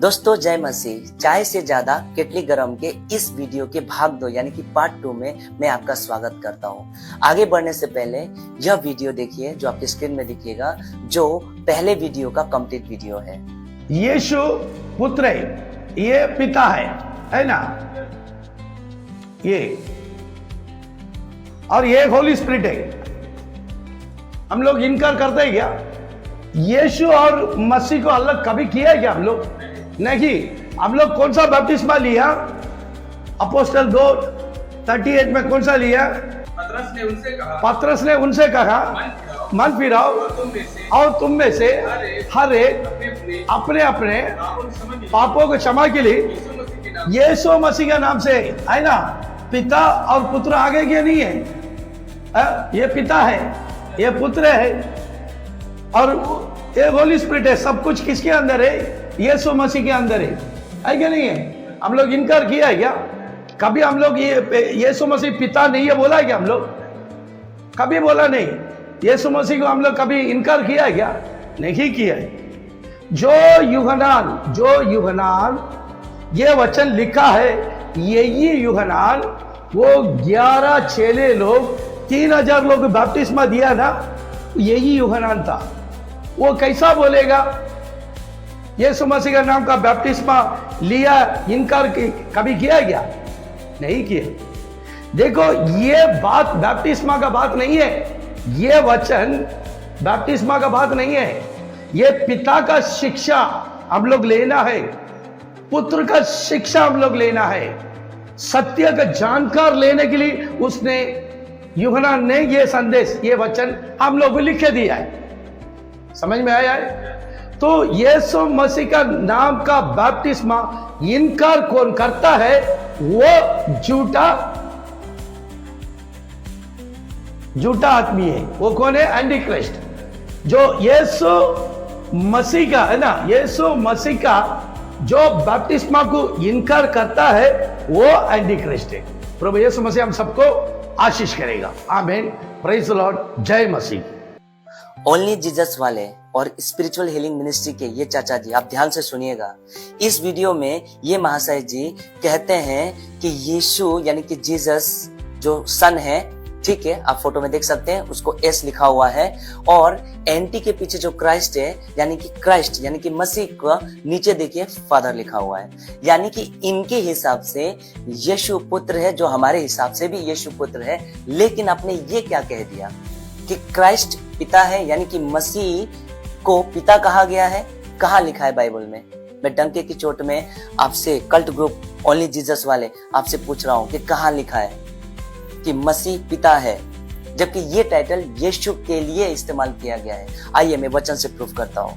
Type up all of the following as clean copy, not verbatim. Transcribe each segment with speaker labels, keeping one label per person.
Speaker 1: दोस्तों जय मसीह। चाय से ज्यादा केटली गरम के इस वीडियो के भाग 2 यानी कि पार्ट 2 में मैं आपका स्वागत करता हूं। आगे बढ़ने से पहले यह वीडियो देखिए जो आपकी स्क्रीन में दिखिएगा, जो पहले वीडियो का कंप्लीट वीडियो है।
Speaker 2: यीशु पुत्र है, ये पिता है ना, ये और ये होली स्पिरिट है। हम लोग इनकार करते हैं क्या? यीशु और मसीह को अलग कभी किया है क्या हम लोग? नहीं। हम लोग कौन सा बपतिस्मा लिया? अपोस्टल 2:38 में कौन सा लिया? पतरस ने उनसे कहा मन फिराओ और तुम में से हर एक अपने अपने पापों को क्षमा के लिए यीशु मसीह के नाम से, है ना। पिता और पुत्र आगे के नहीं है, ये पिता है, ये पुत्र है और ये होली स्पिरिट है। सब कुछ किसके अंदर है? यीशु मसीह के अंदर है क्या नहीं है? हम लोग इनकार किया है क्या कभी? हम लोग ये यीशु मसीह पिता नहीं है बोला है क्या हम लोग? कभी बोला नहीं। यीशु मसीह को हम लोग कभी इनकार किया है क्या? नहीं किया है। जो यूहन्ना ये वचन लिखा है, यही यूहन्ना वो 11 चेले लोग 3000 लोग बपतिस्मा दिया ना, यही यूहन्ना था। वो कैसा बोलेगा? यीशु मसीह का नाम का बपतिस्मा लिया, इनकार कभी किया क्या? नहीं किया। देखो ये बात बपतिस्मा का बात नहीं है, ये वचन बपतिस्मा का बात नहीं है। ये पिता का शिक्षा हम लोग लेना है, पुत्र का शिक्षा हम लोग लेना है, सत्य का जानकार लेने के लिए उसने यूहन्ना ने ये संदेश, ये वचन हम लोग को लिख दिया है। समझ में आया है? तो यीशु मसीह का नाम का बपतिस्मा इनकार कौन करता है? वो झूठा आदमी है। वो कौन है? Anti Christ. जो यीशु मसीह का है ना, यीशु मसीह का जो बपतिस्मा को इनकार करता है वो एंटी क्राइस्ट है। प्रभु यीशु मसीह हम सबको आशीष करेगा। आमीन। Praise the Lord. जय मसीह।
Speaker 1: ओनली जीसस वाले और स्पिरिचुअल हीलिंग मिनिस्ट्री के ये चाचा जी, आप ध्यान से सुनिएगा। इस वीडियो में ये महाशय जी कहते हैं कि यीशु यानी कि जीसस जो सन है, ठीक है, आप फोटो में देख सकते हैं, उसको एस लिखा हुआ है, और एंटी के पीछे जो क्राइस्ट है यानी कि क्राइस्ट यानी कि मसीह का नीचे देखिए फादर लिखा हुआ है। यानी कि इनके हिसाब से यीशु पुत्र है, जो हमारे हिसाब से भी यीशु पुत्र है। लेकिन आपने ये क्या कह दिया कि क्राइस्ट पिता है, यानी कि मसीह को पिता कहा गया है। कहाँ लिखा है बाइबल में? मैं डंके की चोट में आपसे, कल्ट ग्रुप ओनली जीसस वाले, आपसे पूछ रहा हूं कि कहाँ लिखा है कि मसीह पिता है, जबकि ये टाइटल यीशु के लिए इस्तेमाल किया गया है। आइए मैं वचन से प्रूफ करता हूं।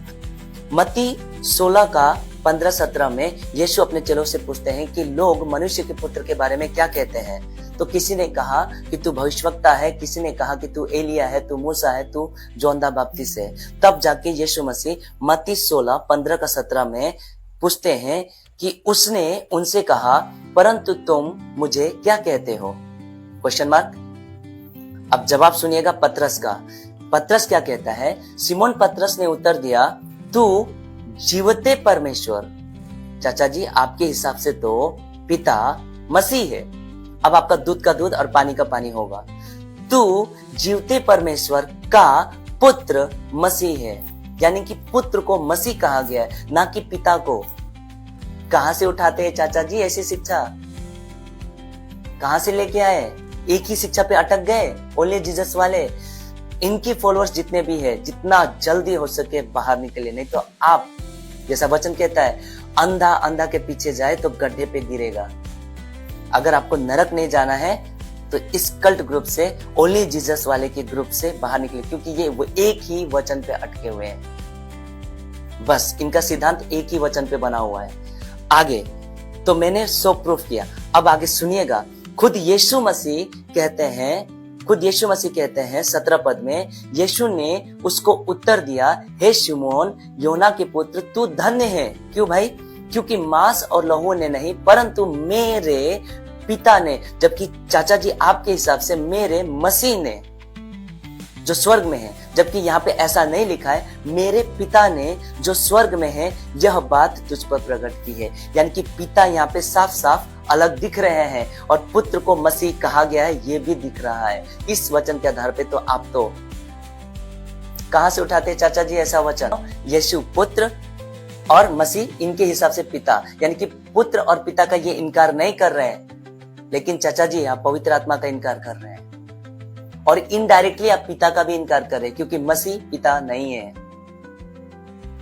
Speaker 1: मत्ती 16 का 15-17 में यीशु अपने चेलों से पूछते हैं कि लोग मनुष्य के पुत्र के बारे में क्या कहते हैं। तो किसी ने कहा कि तू भविष्यवक्ता है, किसी ने कहा कि तू एलिया है, तू मूसा है, तू जॉन द बैप्टिस्ट है। तब जाके यीशु मसीह मत्ती 16:15-17 में पूछते हैं कि उसने उनसे कहा, परंतु तुम मुझे क्या कहते हो? Question mark. अब जवाब सुनिएगा पतरस का। पतरस क्या कहता है? सिमोन पतरस ने उत्तर दिया, तू जीवते परमेश्वर। चाचा जी, आपके हिसाब से तो पिता मसीह है। अब आपका दूध का दूध और पानी का पानी होगा। तू जीवते परमेश्वर का पुत्र मसीह है, यानी कि पुत्र को मसीह कहा गया है, ना कि पिता को। कहां से उठाते हैं चाचा जी ऐसी शिक्षा? कहां से लेके आए? एक ही शिक्षा पे अटक गए ओनली जीसस वाले। इनकी फॉलोअर्स जितने भी है, जितना जल्दी हो सके बाहर निकले, नहीं तो आप, जैसा वचन कहता है, अंधा अंधा के पीछे जाए तो गड्ढे पे गिरेगा। अगर आपको नरक नहीं जाना है तो इस कल्ट ग्रुप से, ओनली जीसस वाले के ग्रुप से बाहर निकले, क्योंकि ये वो एक ही वचन पे अटके हुए हैं। बस इनका सिद्धांत एक ही वचन पे बना हुआ है। आगे तो मैंने सो प्रूफ किया। अब आगे सुनिएगा। खुद यीशु मसीह कहते हैं 17 पद में, यीशु ने उसको उत्तर दिया, हे शिमोन योना के पुत्र, तू धन्य है। क्यों भाई? क्योंकि मांस और लहू ने नहीं, परंतु मेरे पिता ने। जबकि चाचा जी आपके हिसाब से मेरे मसीह ने। जो स्वर्ग में है, जबकि यहाँ पे ऐसा नहीं लिखा है, मेरे पिता ने जो स्वर्ग में है यह बात तुझ पर प्रकट की है। यानी कि पिता यहाँ पे साफ साफ अलग दिख रहे हैं और पुत्र को मसीह कहा गया है ये भी दिख रहा है। इस वचन के आधार पे तो आप तो कहां से उठाते हैं चाचा जी ऐसा वचन? यीशु पुत्र और मसीह इनके हिसाब से पिता, यानी कि पुत्र और पिता का ये इनकार नहीं कर रहे हैं, लेकिन चाचा जी आप पवित्र आत्मा का इनकार कर रहे हैं और इनडायरेक्टली आप पिता का भी इनकार कर रहे हैं, क्योंकि मसीह पिता नहीं है।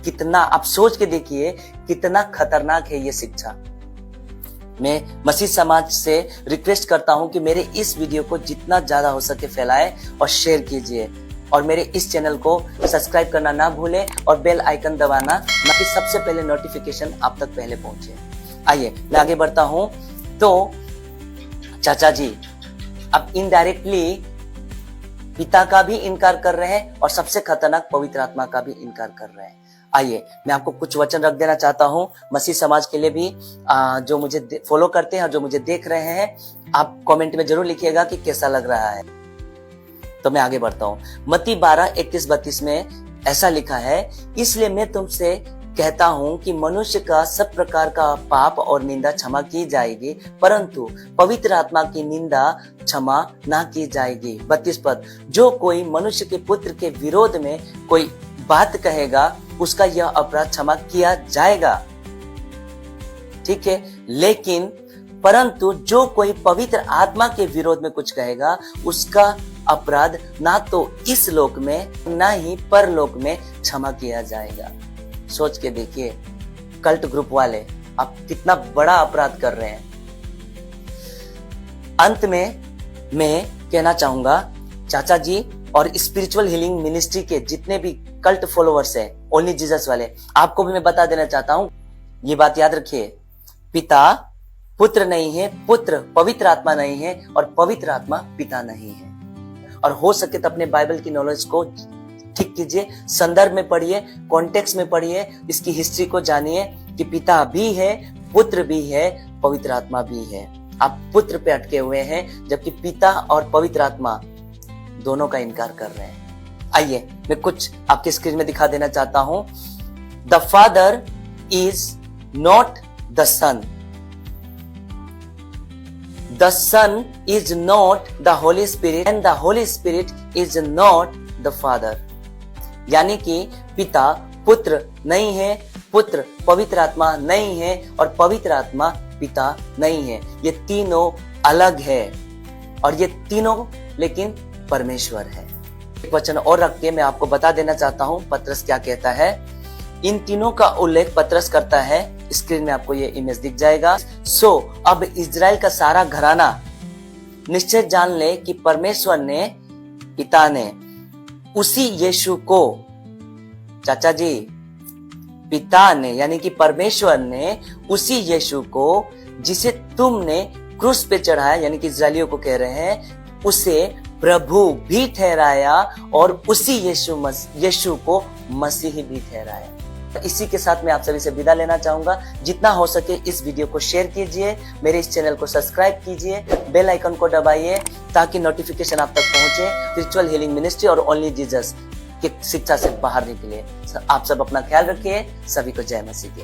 Speaker 1: कितना आप सोच के देखिए कितना खतरनाक है ये शिक्षा। मैं मसीह समाज से रिक्वेस्ट करता हूं कि मेरे इस वीडियो को जितना ज्यादा हो सके फैलाएं और शेयर कीजिए, और मेरे इस चैनल को सब्सक्राइब करना ना भूलें और बेल आइकन दबाना, ना कि सबसे पहले नोटिफिकेशन आप तक पहले पहुंचे। आइए मैं आगे बढ़ता हूं। तो चाचा जी अब इनडायरेक्टली पिता का भी इनकार कर रहे हैं और सबसे खतरनाक पवित्र आत्मा का भी इनकार कर रहे हैं। आइए मैं आपको कुछ वचन रख देना चाहता हूं मसीह समाज के लिए भी, जो मुझे फॉलो करते हैं और जो मुझे देख रहे हैं। आप कमेंट में जरूर लिखिएगा कि कैसा लग रहा है। तो मैं आगे बढ़ता हूं। मत्ती 12:31-32 में ऐसा लिखा है, इसलिए मैं तुमसे कहता हूं कि मनुष्य का सब प्रकार का पाप और निंदा क्षमा की जाएगी, परंतु पवित्र आत्मा की निंदा क्षमा ना की जाएगी। 32 पद, जो कोई मनुष्य के पुत्र के विरोध में कोई बात कहेगा उसका यह अपराध क्षमा किया जाएगा, ठीक है, लेकिन परंतु जो कोई पवित्र आत्मा के विरोध में कुछ कहेगा उसका अपराध ना तो इस लोक में ना ही परलोक में क्षमा किया जाएगा। सोच के देखिए कल्ट ग्रुप वाले आप कितना बड़ा अपराध कर रहे हैं। अंत में मैं कहना चाहूंगा चाचा जी और स्पिरिचुअल हीलिंग मिनिस्ट्री के जितने भी कल्ट फॉलोअर्स हैं, ओनली जीसस वाले, आपको भी मैं बता देना चाहता हूं, ये बात याद रखिए, पिता पुत्र नहीं है, पुत्र पवित्र आत्मा नहीं है और पवित्र आत्मा पिता नहीं है। और हो सके तो अपने बाइबल की नॉलेज को ठीक कीजिए, संदर्भ में पढ़िए, कॉन्टेक्स्ट में पढ़िए, इसकी हिस्ट्री को जानिए कि पिता भी है, पुत्र भी है, पवित्र आत्मा भी है। आप पुत्र पे अटके हुए हैं जबकि पिता और पवित्र आत्मा दोनों का इनकार कर रहे हैं। आइए मैं कुछ आपके स्क्रीन में दिखा देना चाहता हूं। The Father is not the Son, the Son is not the Holy Spirit and the Holy Spirit is not the Father. यानी कि पिता पुत्र नहीं है, पुत्र पवित्र आत्मा नहीं है और पवित्र आत्मा पिता नहीं है। ये तीनों अलग है और ये तीनों लेकिन परमेश्वर है। एक वचन और रख के मैं आपको बता देना चाहता हूं पतरस क्या कहता है। इन तीनों का उल्लेख पतरस करता है, स्क्रीन में आपको ये इमेज दिख जाएगा। सो अब इजराइल का सारा घराना निश्चय जान ले कि परमेश्वर ने, पिता ने उसी यीशु को, चाचा जी पिता ने यानी कि परमेश्वर ने उसी यीशु को जिसे तुमने क्रूस पे चढ़ाया, यानी कि इजराइलियों को कह रहे हैं, उसे प्रभु भी ठहराया और उसी यीशु को मसीह भी ठहराया। इसी के साथ मैं आप सभी से विदा लेना चाहूंगा। जितना हो सके इस वीडियो को शेयर कीजिए, मेरे इस चैनल को सब्सक्राइब कीजिए, बेल आइकन को दबाइए ताकि नोटिफिकेशन आप तक पहुंचे स्पिरिचुअल हीलिंग मिनिस्ट्री और ओनली जीसस की शिक्षा से बाहर निकले। आप सब अपना ख्याल रखिए। सभी को जय मसीह की।